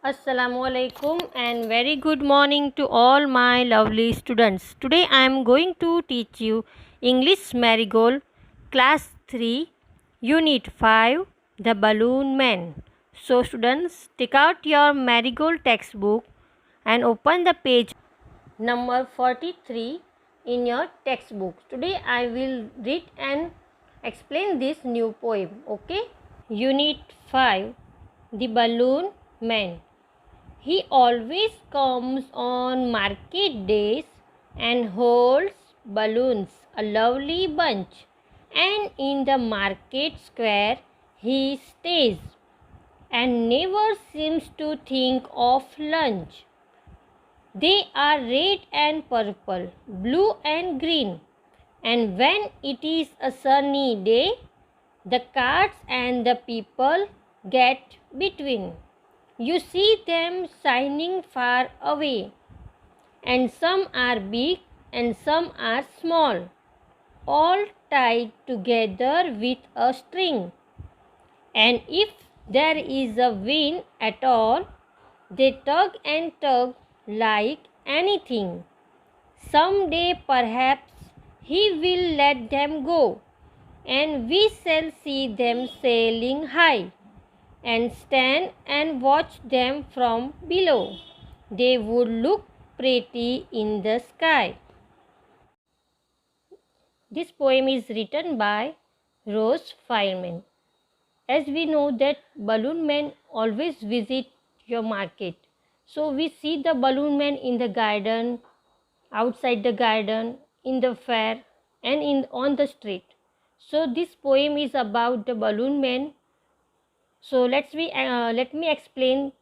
Assalamualaikum and very good morning to all my lovely students. Today I am going to teach you English Marigold Class 3 Unit 5 The Balloon Man. So students, take out your Marigold textbook and open the page number 43 in your textbook. Today I will read and explain this new poem. Okay? Unit 5 The Balloon Man. He always comes on market days and holds balloons, a lovely bunch, and in the market square he stays and never seems to think of lunch. They are red and purple, blue and green, and when it is a sunny day, the carts and the people get between. You see them shining far away, and some are big and some are small, all tied together with a string. And if there is a wind at all, they tug and tug like anything. Some day perhaps he will let them go, and we shall see them sailing high and stand and watch them from below. They would look pretty in the sky. This poem is written by Rose Fireman. As we know that balloon men always visit your market. So we see the balloon man in the garden, outside the garden, in the fair and on the street. So this poem is about the balloon man. So let me explain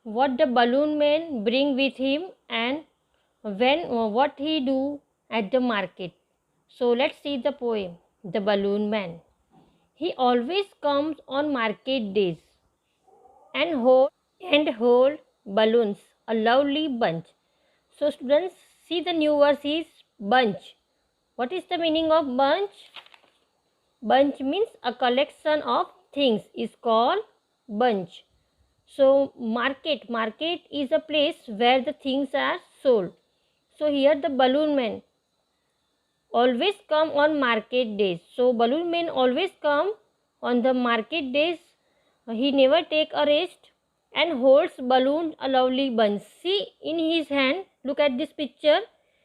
what the balloon man bring with him and what he do at the market. So let's see the poem. The Balloon Man. He always comes on market days and hold balloons, a lovely bunch. So students, see the new verse is bunch. What is the meaning of bunch? Bunch means a collection of things is called bunch. So market is a place where the things are sold. So here the balloon man always come on market days. So balloon man always come on the market days. He never take a rest and holds balloon a lovely bunch. See in his hand, look at this picture.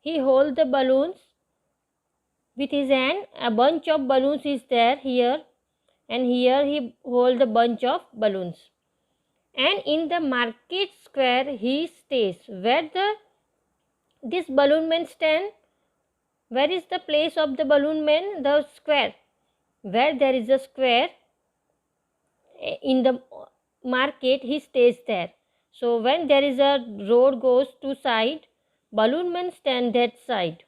He holds the balloons with his hand. A bunch of balloons is there here, and here he hold the bunch of balloons. And in the market square he stays. Where this balloon man stand? Where is the place of the balloon man? The square. Where there is a square in the market, he stays there. So when there is a road goes to side, balloon man stand that side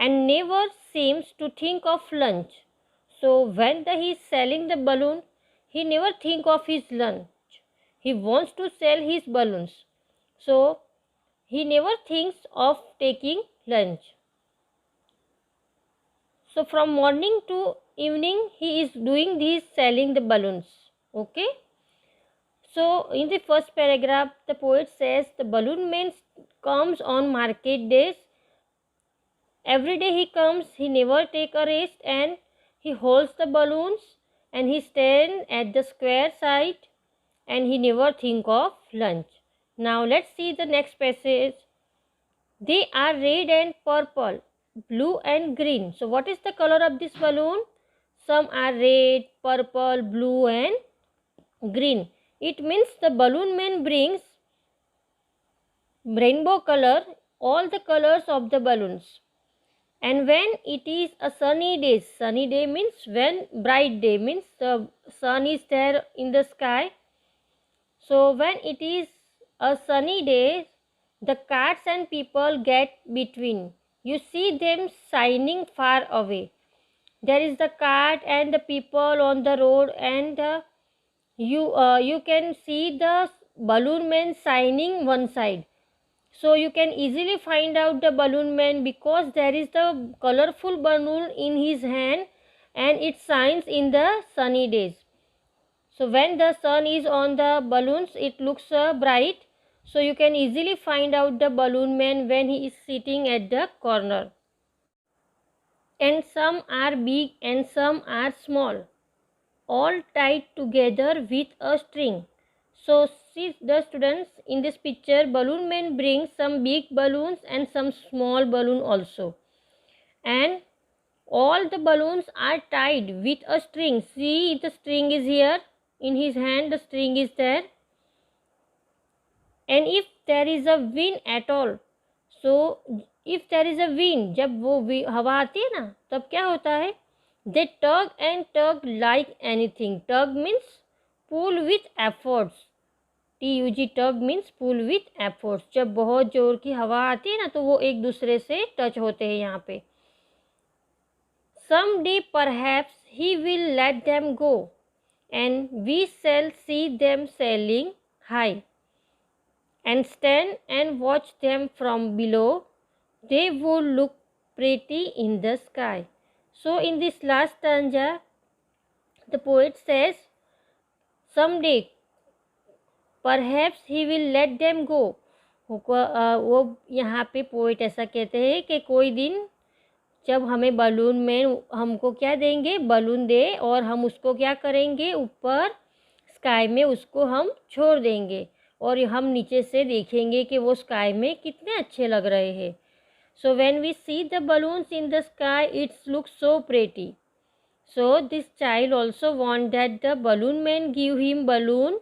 and never seems to think of lunch. So when he is selling the balloon, he never think of his lunch. He wants to sell his balloons. So he never thinks of taking lunch. So from morning to evening he is doing this selling the balloons. Okay. So in the first paragraph the poet says the balloon man comes on market days. Every day he comes, he never take a rest and he holds the balloons and he stand at the square side and he never think of lunch. Now let's see the next passage. They are red and purple, blue and green. So what is the color of this balloon? Some are red, purple, blue and green. It means the balloon man brings rainbow color, all the colors of the balloons. And when it is a sunny day means when bright day means the sun is there in the sky. So when it is a sunny day, the carts and people get between. You see them shining far away. There is the cart and the people on the road, and you can see the balloon man shining one side. So you can easily find out the balloon man because there is the colorful balloon in his hand and it shines in the sunny days. So when the sun is on the balloons, it looks bright. So you can easily find out the balloon man when he is sitting at the corner. And some are big and some are small, all tied together with a string. So see the students, in this picture, balloon man brings some big balloons and some small balloon also. And all the balloons are tied with a string. See, the string is here. In his hand, the string is there. And if there is a wind at all, so if there is a wind, जब वो हवा आती है ना, तब क्या होता है? They tug and tug like anything. Tug means pull with efforts. TUG, tug means pull with efforts. जब बहुत जोर की हवा आती है ना, तो वो एक दूसरे से टच होते हैं यहाँ पे. Someday perhaps he will let them go, and we shall see them sailing high, and stand and watch them from below. They would look pretty in the sky. So in this last stanza, the poet says, someday perhaps he will let them go. वो यहाँ पे poet ऐसा कहते हैं कि कोई दिन जब हमें बलून में हमको क्या देंगे, बलून दे, और हम उसको क्या करेंगे, ऊपर स्काई में उसको हम छोड़ देंगे और हम नीचे से देखेंगे कि वो स्काई में कितने अच्छे लग रहे हैं. So when we see the balloons in the sky, it looks so pretty. So this child also want that the balloon man give him balloon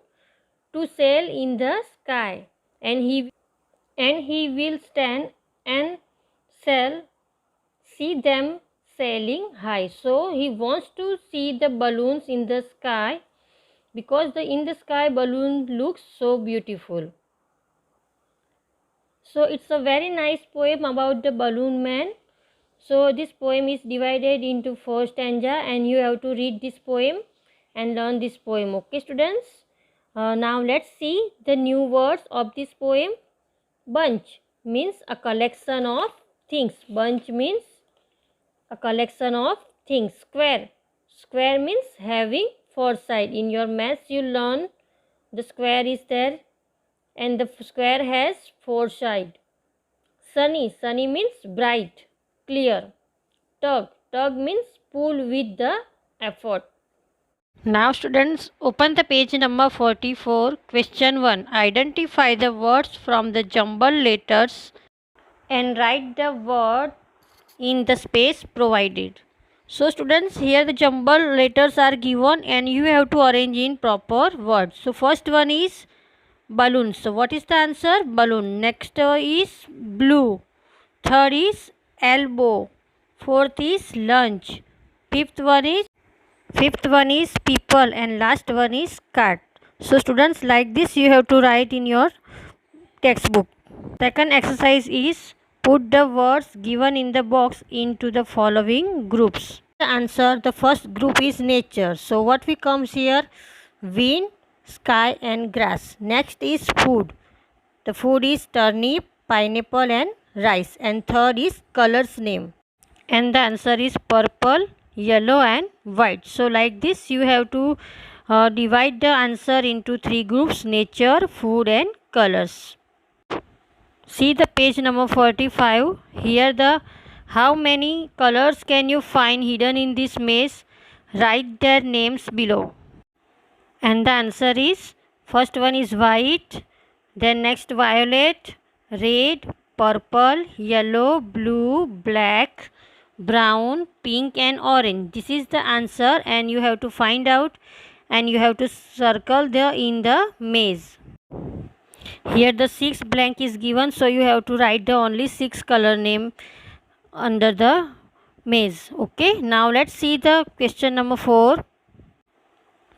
to sail in the sky, and he will stand and see them sailing high. So he wants to see the balloons in the sky because in the sky balloon looks so beautiful. So it's a very nice poem about the balloon man. So this poem is divided into 4 stanza, and you have to read this poem and learn this poem. Okay students, now let's see the new words of this poem. Bunch means a collection of things. Bunch means a collection of things. Square means having foresight. In your maths you learn the square is there and the square has 4 sides. Sunny means bright, clear. Tug means pull with the effort. Now students, open the page number 44. Question 1. Identify the words from the jumbled letters and write the word in the space provided. So students, here the jumbled letters are given and you have to arrange in proper words. So first one is balloon. So what is the answer? Balloon. Next is blue. Third is elbow. Fourth is lunch. Fifth one is people, and last one is cat. So students, like this you have to write in your textbook. Second exercise is put the words given in the box into the following groups. The answer, the first group is nature. So what we comes here? Wind, sky and grass. Next is food. The food is turnip, pineapple and rice. And third is colors name. And the answer is purple, yellow and white. So like this you have to divide the answer into 3 groups: nature, food and colors. See the page number 45. Here the how many colors can you find hidden in this maze? Write their names below. And the answer is, first one is white, then next violet, red, purple, yellow, blue, black, brown, pink and orange. This is the answer and you have to find out and you have to circle in the maze. Here the 6 blank is given, so you have to write the only 6 color name under the maze. Okay, now let's see the question number 4.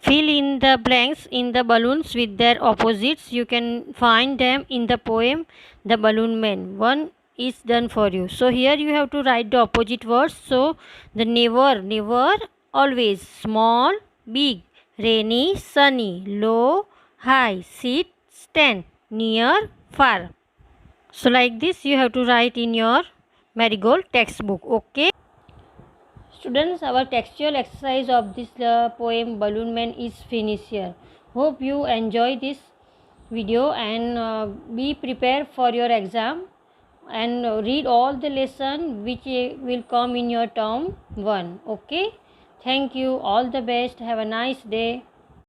Fill in the blanks in the balloons with their opposites. You can find them in the poem The Balloon Man. One is done for you. So here you have to write the opposite words. So the never, always, small, big, rainy, sunny, low, high, sit, stand, near, far. So like this you have to write in your Marigold textbook. Okay Students, our textual exercise of this poem Balloon Man is finished here. Hope you enjoy this video and be prepared for your exam and read all the lesson which will come in your term 1. Okay, thank you, all the best, have a nice day.